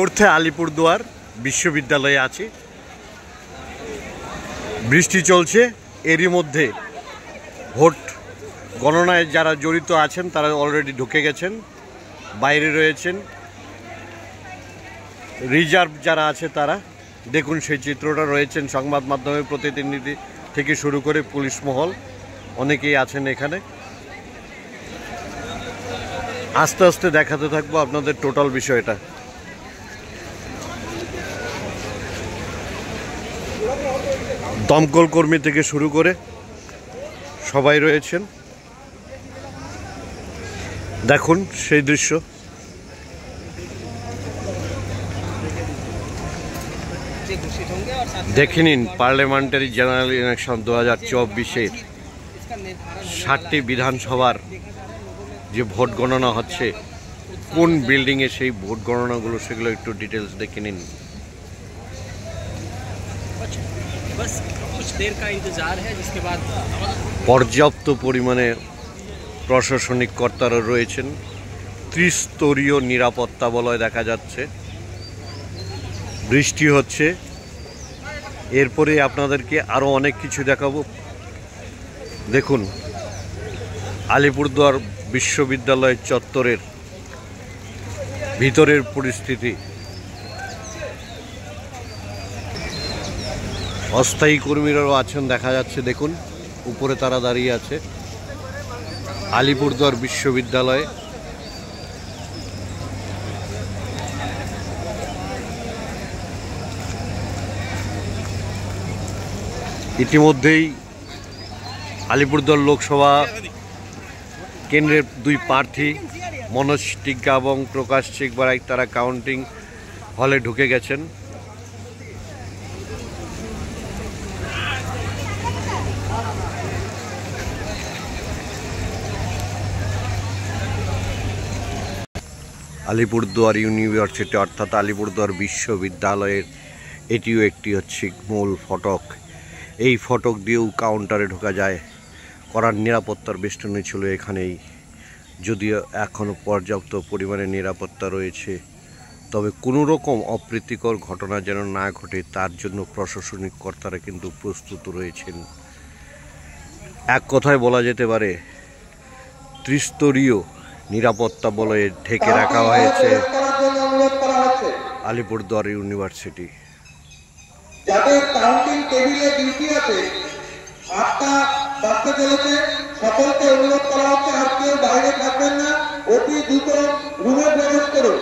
মুহূর্তে আলিপুরদুয়ার বিশ্ববিদ্যালয়ে আছি। বৃষ্টি চলছে, এরই মধ্যে ভোট গণনায় যারা জড়িত আছেন তারা অলরেডি ঢুকে গেছেন, বাইরে রয়েছেন। রিজার্ভ যারা আছে তারা দেখুন সেই চিত্রটা রয়েছেন। সংবাদ মাধ্যমের প্রতিনিধি থেকে শুরু করে পুলিশ মহল অনেকেই আছেন এখানে। আস্তে আস্তে দেখাতে থাকবো আপনাদের টোটাল বিষয়টা। দমকল কর্মী থেকে শুরু করে সবাই রয়েছেন, দেখুন সেই দৃশ্য। দেখে নিন পার্লামেন্টারি জেনারেল ইলেকশন 2024-এর 60টি বিধানসভার যে ভোট গণনা হচ্ছে, কোন বিল্ডিংয়ে সেই ভোট গণনাগুলো সেগুলো একটু ডিটেলস দেখে নিন। পর্যাপ্ত পরিমাণে প্রশাসনিক কর্তারা রয়েছেন, ত্রিস্তরীয় নিরাপত্তা বলয় দেখা যাচ্ছে। বৃষ্টি হচ্ছে, এরপরে আপনাদেরকে আরও অনেক কিছু দেখাবো। দেখুন আলিপুরদুয়ার বিশ্ববিদ্যালয় চত্বরের ভিতরের পরিস্থিতি। অস্থায়ী কর্মীরাও আছেন দেখা যাচ্ছে, দেখুন উপরে তারা দাঁড়িয়ে আছে। আলিপুরদুয়ার বিশ্ববিদ্যালয়ে ইতিমধ্যেই আলিপুরদুয়ার লোকসভা কেন্দ্রের দুই প্রার্থী মনোজ টিগ্গা এবং প্রকাশ চিকবারাই তারা কাউন্টিং হলে ঢুকে গেছেন। আলিপুরদুয়ার ইউনিভার্সিটি অর্থাৎ আলিপুরদুয়ার বিশ্ববিদ্যালয়ের এটিও একটি হচ্ছে মূল ফটক। এই ফটক দিয়েও কাউন্টারে ঢোকা যায়। কড়া নিরাপত্তার বেষ্টনী ছিল এখানেই, যদিও এখনও পর্যাপ্ত পরিমাণে নিরাপত্তা রয়েছে। তবে কোনো রকম অপ্রীতিকর ঘটনা যেন না ঘটে তার জন্য প্রশাসনিক কর্তারা কিন্তু প্রস্তুত রয়েছেন। এক কথায় বলা যেতে পারে ত্রিস্তরীয় নিরাপত্তা বলয়ে ঢেকে রাখা হয়েছে আলিপুরদুয়ার ইউনিভার্সিটি। যাদের কাউন্টিং টেবিলে ডিউটি আছে, 8টা বাজতে চলেছে, সকলকে অনুরোধ করা হচ্ছে আর কেউ বাইরে থাকবেন না, অতি দ্রুত রুমে প্রবেশ করুন।